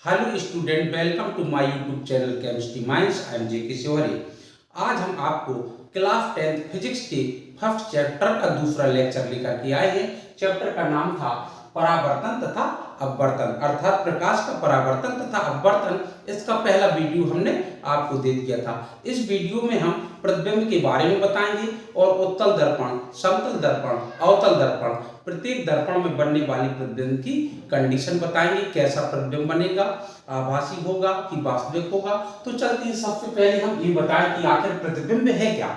Hello student, welcome to my YouTube channel chemistry minds. I am J K. Sevari. आज हम आपको class 10 physics के first chapter का दूसरा लेक्चर लेकर के आए हैं। चैप्टर का नाम था परावर्तन तथा अपवर्तन, अर्थात प्रकाश का परावर्तन तथा अपवर्तन। इसका पहला वीडियो हमने आपको दे दिया था। इस वीडियो में हम प्रतिबिंब के बारे में बताएंगे और उत्तल दर्पण, समतल दर्पण, अवतल दर्पण, प्रत्येक दर्पण में बनने वाली प्रतिबिंब की कंडीशन बताएंगे। कैसा प्रतिबिंब बनेगा, आभासी होगा कि वास्तविक होगा। तो चलते हैं, सबसे पहले हम ये बताएं कि आखिर प्रतिबिंब है क्या।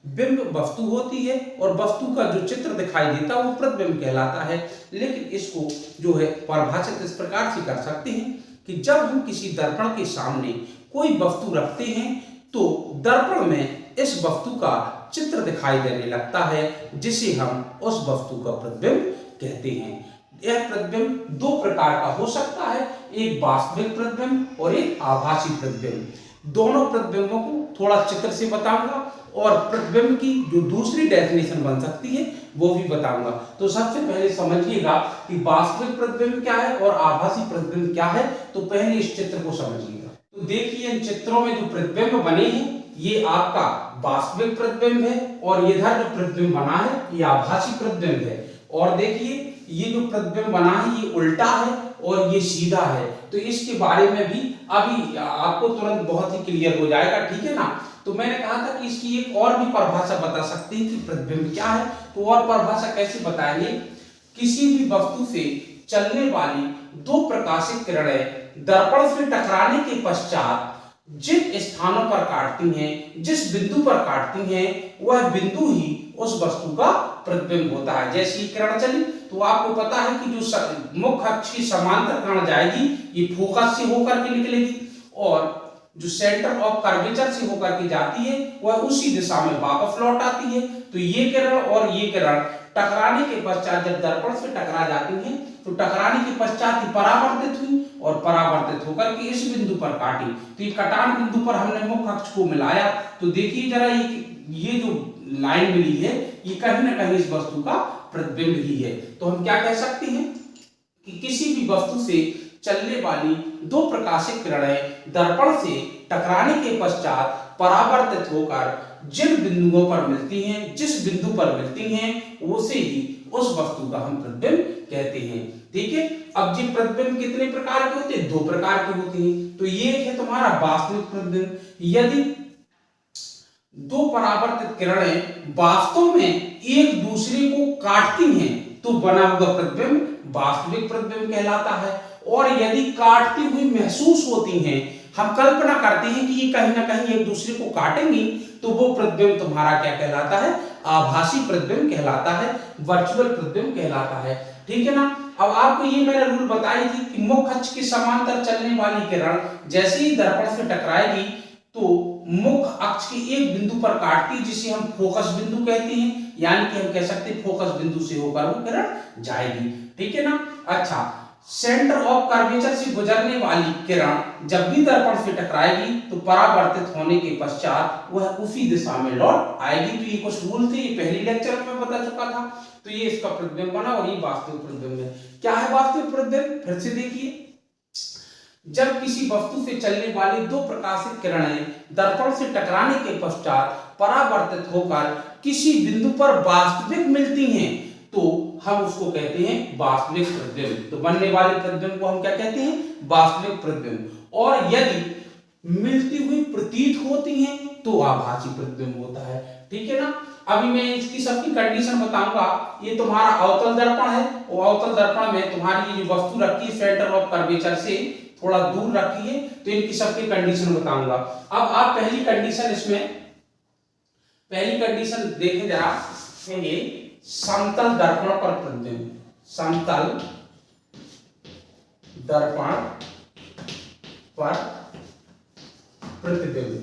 बिंब वस्तु होती है और वस्तु का जो चित्र दिखाई देता है वो प्रतिबिंब कहलाता है। लेकिन इसको जो है परिभाषित इस प्रकार से कर सकते हैं कि जब हम किसी दर्पण के सामने कोई वस्तु रखते हैं तो दर्पण में इस वस्तु का चित्र दिखाई देने लगता है, जिसे हम उस वस्तु का प्रतिबिंब कहते हैं। यह प्रतिबिंब दो प्रकार का हो सकता है, एक वास्तविक प्रतिबिंब और एक आभासी प्रतिबिंब। दोनों प्रतिबिंबों को थोड़ा चित्र से बताऊंगा और प्रतिबिंब की जो दूसरी डेफिनेशन बन सकती है वो भी बताऊंगा। तो सबसे पहले समझिएगा कि वास्तविक प्रतिबिंब क्या है और आभासी प्रतिबिंब क्या है। तो पहले इस चित्र को समझिएगा। तो देखिए, इन चित्रों में जो प्रतिबिंब बने हैं ये आपका वास्तविक प्रतिबिंब है और इधर जो प्रतिबिंब बना है ये आभासी प्रतिबिंब है। और देखिए, ये जो प्रतिबिंब बना है ये उल्टा है और ये सीधा है। तो इसके बारे में भी अभी आपको तुरंत बहुत ही क्लियर हो जाएगा, ठीक है ना। तो मैंने कहा था कि इसकी एक और भी परिभाषा बता सकते हैं कि प्रतिबिंब क्या है। तो और परिभाषा कैसे बताएंगे, किसी भी वस्तु से चलने वाली दो प्रकाशित किरणें दर्पण से टकराने के पश्चात जिन स्थानों पर काटती हैं, जिस बिंदु पर काटती हैं, वह बिंदु ही उस वस्तु का प्रतिबिंब होता है। जैसे ये किरण चली तो आपको पता है कि जो मुख्य अक्ष की समांतर किरण जाएगी ये फोकस से होकर के निकलेगी और जो सेंटर ऑफ कर्वेचर से होकर के जाती है वह उसी दिशा में वापस लौट आती है। तो ये किरण और ये किरण टकराने के पश्चात जब दर्पण से टकरा जाती हैं तो टकराने के पश्चात ही परावर्तित हुई और परावर्तित होकर के इस बिंदु पर काटी। तो ये कटान बिंदु पर हमने मुख्य अक्ष को मिलाया। तो देखिए जरा, ये जो लाइन मिली है ये कहीं ना कहीं इस वस्तु का प्रतिबिंब ही है। तो हम क्या कह सकते हैं कि किसी भी वस्तु से चलने वाली दो प्रकाशित किरणें दर्पण से टकराने के पश्चात परावर्तित होकर जिन बिंदुओं पर मिलती हैं, जिस बिंदु पर मिलती हैं, उसे ही उस वस्तु का हम प्रतिबिंब कहते हैं, ठीक है। अब ये प्रतिबिंब कितने प्रकार के होते हैं? दो प्रकार के होते हैं। तो ये है तुम्हारा वास्तविक प्रतिबिंब। यदि दो परावर्तित किरणें वास्तव में एक दूसरे को काटती हैं तो बना हुआ प्रतिबिंब वास्तविक प्रतिबिंब कहलाता है। और यदि काटती हुई महसूस होती हैं, हम कल्पना करते हैं कि ये कहीं ना कहीं एक दूसरे को काटेंगी, तो वो प्रतिबिंब तुम्हारा क्या कहलाता है? आभासी प्रतिबिंब कहलाता है, वर्चुअल प्रतिबिंब कहलाता है, ठीक है ना। अब आपको ये मैंने रूल बताई थी कि मुख्य अक्ष के समांतर चलने वाली किरण जैसे ही दर्पण से टकराएगी तो मुख्य अक्ष के एक बिंदु पर काटती है, जिसे हम फोकस बिंदु कहते हैं। यानी कि हम कह सकते हैं फोकस बिंदु से होकर वो किरण जाएगी, ठीक है ना। अच्छा, सेंटर ऑफ कर्वेचर से गुजरने वाली किरण जब भी दर्पण से टकराएगी तो परावर्तित होने के पश्चात वह उसी दिशा में लौट आएगी। तो ये कुछ रूल थे, ये पहली लेक्चर में बता चुका था। तो ये इसका प्रतिबिंब बना और ये वास्तविक प्रतिबिंब है। क्या है वास्तविक प्रतिबिंब? फिर से देखिए, जब किसी वस्तु से चलने वाली दो प्रकाशित किरणें दर्पण से टकराने के पश्चात परावर्तित होकर किसी बिंदु पर वास्तविक मिलती हैं तो हम उसको कहते हैं वास्तविक प्रतिबिंब। तो बनने वाले प्रतिबिंब को हम क्या कहते हैं? वास्तविक प्रतिबिंब। और यदि मिलती हुई प्रतीत होती हैं तो आभासी प्रतिबिंब होता है, ठीक है ना। अभी मैं इसकी सबकी कंडीशन बताऊंगा। ये तुम्हारा अवतल दर्पण है और अवतल दर्पण में तुम्हारी ये जो वस्तु रखी है सेंटर ऑफ कर्वेचर से थोड़ा दूर रखी है, तो इनकी सबकी कंडीशन बताऊंगा। अब आप पहली कंडीशन देखें जरा, ये समतल दर्पण पर प्रतिबिंब, समतल दर्पण पर प्रतिबिंब,